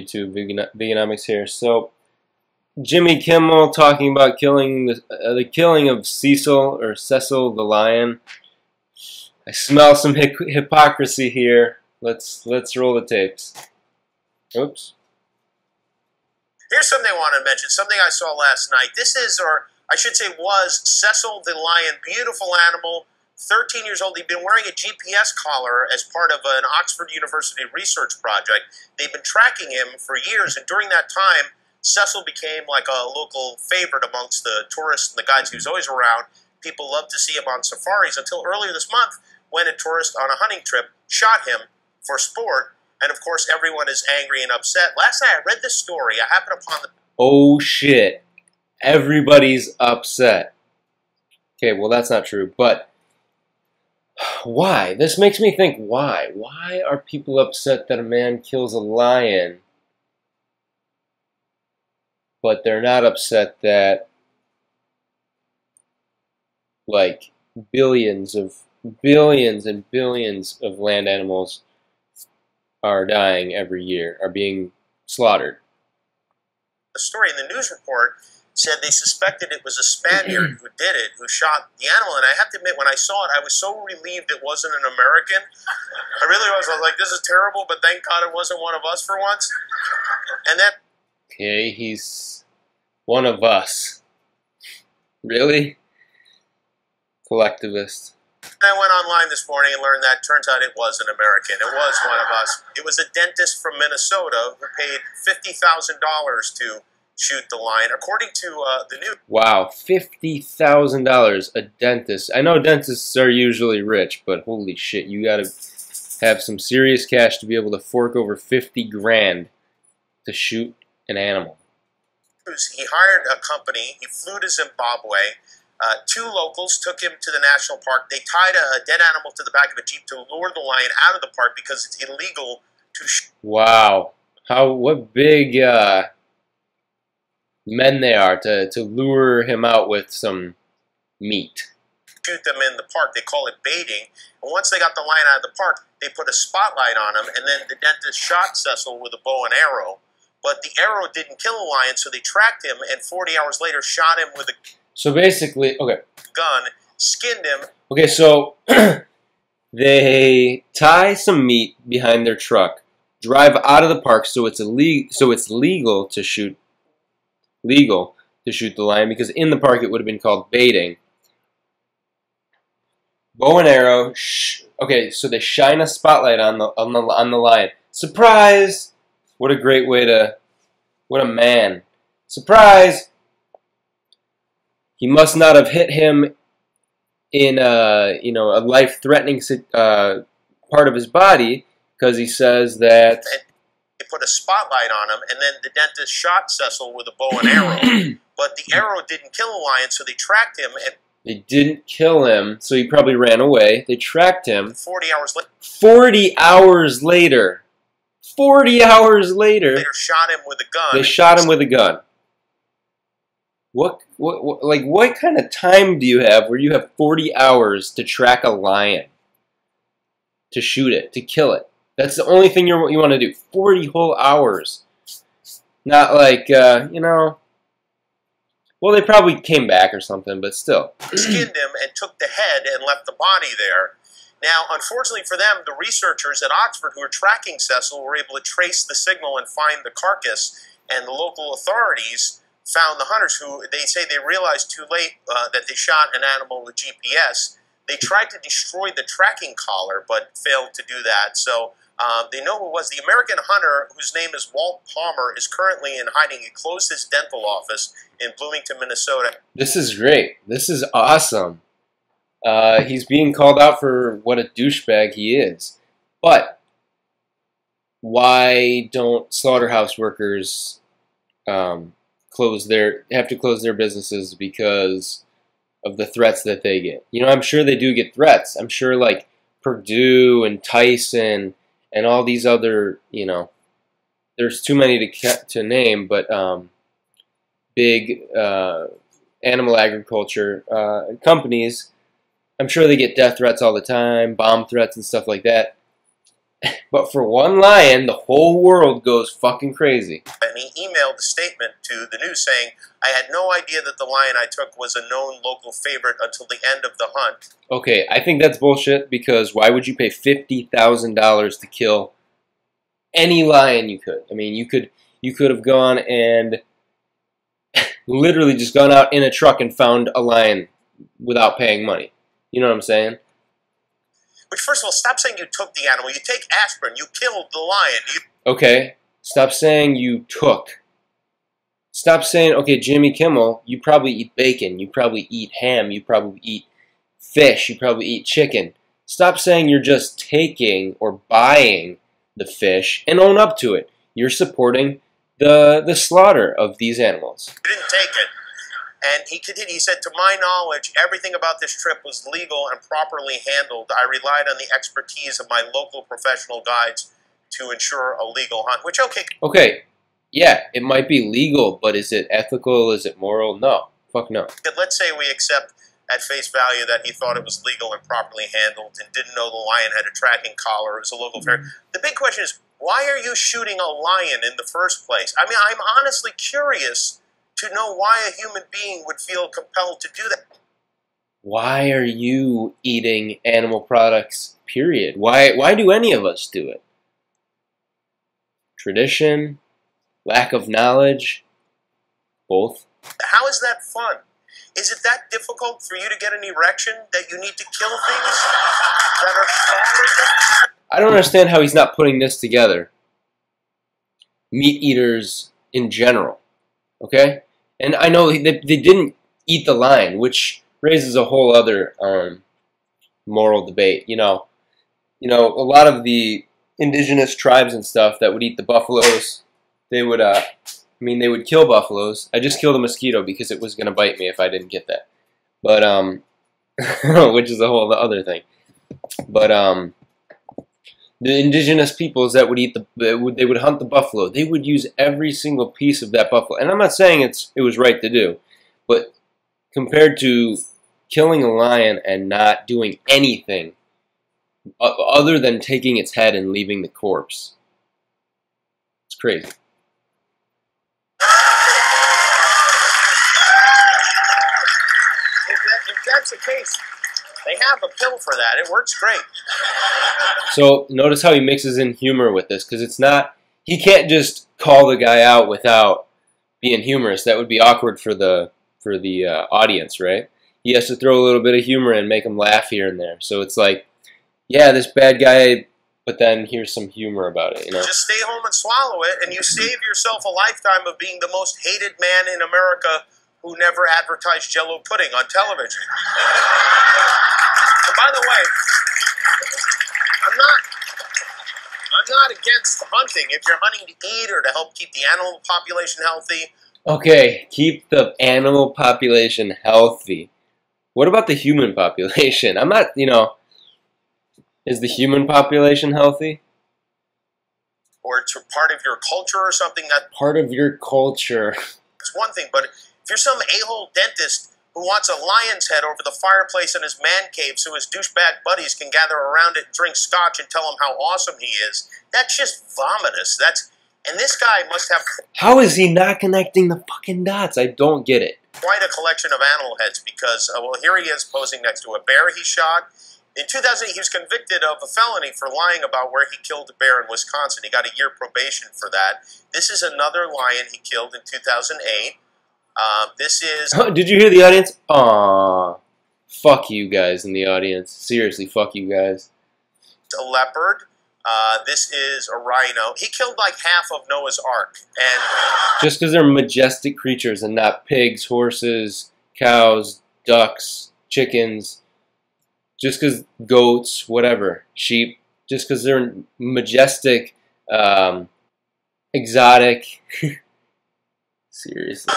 YouTube, Veganomix here. So, Jimmy Kimmel talking about the killing of Cecil the lion. I smell some hypocrisy here. Let's roll the tapes. Oops. Here's something I wanted to mention. Something I saw last night. This is, or I should say, was Cecil the lion. Beautiful animal. 13 years old. He'd been wearing a GPS collar as part of an Oxford University research project. They've been tracking him for years, and during that time, Cecil became like a local favorite amongst the tourists and the guides. He was always around. People loved to see him on safaris until earlier this month when a tourist on a hunting trip shot him for sport. And of course, everyone is angry and upset. Last night I read this story. I happened upon the... Oh shit. Everybody's upset. Okay, well that's not true, but why? This makes me think, why? Why are people upset that a man kills a lion, but they're not upset that, like, billions and billions of land animals are dying every year, are being slaughtered? The story in the news report said they suspected it was a Spaniard who did it, who shot the animal. And I have to admit, when I saw it, I was so relieved it wasn't an American. I really was. I was like, this is terrible, but thank God it wasn't one of us for once. And then... Okay, he's one of us. Really? Collectivist. I went online this morning and learned that turns out it was an American. It was one of us. It was a dentist from Minnesota who paid $50,000 to shoot the lion, according to the news. Wow, $50,000, a dentist. I know dentists are usually rich, but holy shit, you gotta have some serious cash to be able to fork over 50 grand to shoot an animal. He hired a company. He flew to Zimbabwe. Two locals took him to the national park. They tied a dead animal to the back of a jeep to lure the lion out of the park because it's illegal to shoot. Wow, what big men they are to lure him out with some meat. Shoot them in the park. They call it baiting. And once they got the lion out of the park, they put a spotlight on him, and then the dentist shot Cecil with a bow and arrow. But the arrow didn't kill the lion, so they tracked him, and 40 hours later shot him with a So basically, okay. gun, skinned him. Okay, so they tie some meat behind their truck, drive out of the park, so it's legal to shoot the lion, because in the park it would have been called baiting. Bow and arrow. Okay, so they shine a spotlight on the lion. Surprise! What a great way to. What a man! Surprise! He must not have hit him in a life-threatening part of his body, because he says that. They put a spotlight on him, and then the dentist shot Cecil with a bow and arrow. But the arrow didn't kill the lion, so they tracked him. And they didn't kill him, so he probably ran away. They tracked him. 40 hours later. 40 hours later. 40 hours later. They shot him with a gun. They shot him with a gun. What kind of time do you have where you have 40 hours to track a lion? To shoot it, to kill it. That's the only thing you want to do. 40 whole hours. Not like, well, they probably came back or something, but still. Skinned him and took the head and left the body there. Now, unfortunately for them, the researchers at Oxford who were tracking Cecil were able to trace the signal and find the carcass, and the local authorities found the hunters, who they say they realized too late that they shot an animal with GPS. They tried to destroy the tracking collar, but failed to do that. So they know who it was. The American hunter, whose name is Walt Palmer, is currently in hiding. He closed his dental office in Bloomington, Minnesota. This is great. This is awesome. He's being called out for what a douchebag he is. But why don't slaughterhouse workers have to close their businesses because of the threats that they get? You know, I'm sure they do get threats. I'm sure, like, Purdue and Tyson and all these other, there's too many to name, but big animal agriculture companies, I'm sure they get death threats all the time, bomb threats and stuff like that. But for one lion, the whole world goes fucking crazy. And he emailed a statement to the news saying, I had no idea that the lion I took was a known local favorite until the end of the hunt. Okay, I think that's bullshit, because why would you pay $50,000 to kill any lion you could? I mean, you could have gone and literally just gone out in a truck and found a lion without paying money. You know what I'm saying? Which, first of all, stop saying you took the animal. You take aspirin. You killed the lion. Okay, stop saying you took. Stop saying, okay, Jimmy Kimmel, you probably eat bacon, you probably eat ham, you probably eat fish, you probably eat chicken. Stop saying you're just taking or buying the fish and own up to it. You're supporting the slaughter of these animals. You didn't take it. And he continued, he said, to my knowledge, everything about this trip was legal and properly handled. I relied on the expertise of my local professional guides to ensure a legal hunt, which, okay. Okay, yeah, it might be legal, but is it ethical? Is it moral? No. Fuck no. Let's say we accept at face value that he thought it was legal and properly handled and didn't know the lion had a tracking collar. It was a local fair. The big question is, why are you shooting a lion in the first place? I mean, I'm honestly curious to know why a human being would feel compelled to do that. Why are you eating animal products, period? Why do any of us do it? Tradition? Lack of knowledge? Both? How is that fun? Is it that difficult for you to get an erection that you need to kill things that are stronger than? I don't understand how he's not putting this together. Meat eaters in general. Okay? And I know they didn't eat the lion, which raises a whole other moral debate. You know, a lot of the indigenous tribes and stuff that would eat the buffaloes, they would they would kill buffaloes. I just killed a mosquito because it was going to bite me if I didn't get that. But which is a whole other thing. But the indigenous peoples that would eat they would hunt the buffalo. They would use every single piece of that buffalo. And I'm not saying it was right to do, but compared to killing a lion and not doing anything other than taking its head and leaving the corpse, it's crazy. If that's the case, they have a pill for that. It works great. So notice how he mixes in humor with this, because it's not, he can't just call the guy out without being humorous. That would be awkward for the audience, right? He has to throw a little bit of humor and make them laugh here and there. So it's like, yeah, this bad guy, but then here's some humor about it, you know? Just stay home and swallow it, and you save yourself a lifetime of being the most hated man in America who never advertised Jell-O pudding on television. And by the way, I'm not against hunting. If you're hunting to eat or to help keep the animal population healthy. Okay, keep the animal population healthy. What about the human population? I'm not, is the human population healthy? Or it's part of your culture or something that... Part of your culture. It's one thing, but if you're some a-hole dentist who wants a lion's head over the fireplace in his man cave so his douchebag buddies can gather around it and drink scotch and tell him how awesome he is, that's just vomitous. And this guy must have... How is he not connecting the fucking dots? I don't get it. Quite a collection of animal heads because, well, here he is posing next to a bear he shot. In 2008, he was convicted of a felony for lying about where he killed a bear in Wisconsin. He got a year probation for that. This is another lion he killed in 2008. This is... Did you hear the audience? Aww. Fuck you guys in the audience. Seriously, fuck you guys. A leopard. This is a rhino. He killed like half of Noah's Ark. And just because they're majestic creatures and not pigs, horses, cows, ducks, chickens. Just because goats, whatever, sheep. Just because they're majestic, exotic. Seriously.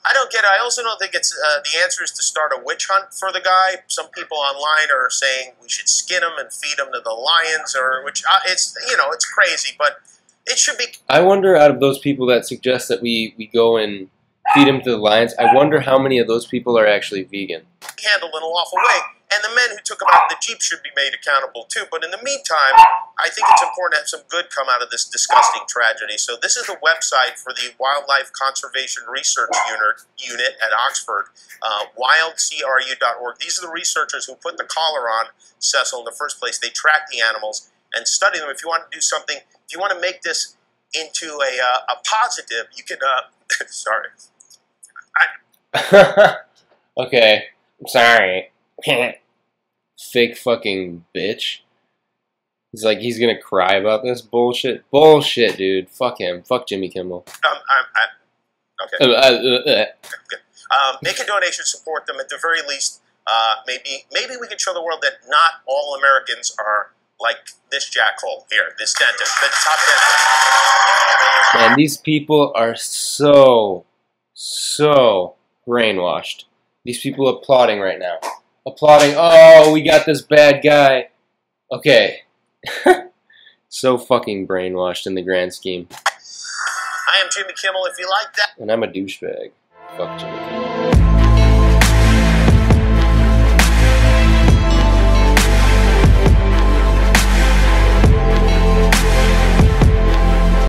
I don't get it. I also don't think it's the answer is to start a witch hunt for the guy. Some people online are saying we should skin him and feed him to the lions, or which it's it's crazy, but it should be. I wonder, out of those people that suggest that we go and feed him to the lions, I wonder how many of those people are actually vegan. Handled in a lawful way. And the men who took him out in the Jeep should be made accountable too. But in the meantime, I think it's important to have some good come out of this disgusting tragedy. So this is the website for the Wildlife Conservation Research Unit at Oxford, wildcru.org. These are the researchers who put the collar on Cecil in the first place. They track the animals and study them. If you want to do something, if you want to make this into a positive, you can, sorry. Okay, I'm sorry. Fake fucking bitch. He's like, he's gonna cry about this bullshit. Bullshit, dude. Fuck him. Fuck Jimmy Kimmel. Okay. Make a donation, support them. At the very least, maybe we can show the world that not all Americans are like this jackhole here, this dentist, the top dentist. Man, these people are so brainwashed. These people applauding right now. Applauding, oh, we got this bad guy. Okay. So fucking brainwashed in the grand scheme. I am Jimmy Kimmel. If you like that. And I'm a douchebag. Fuck Jimmy Kimmel.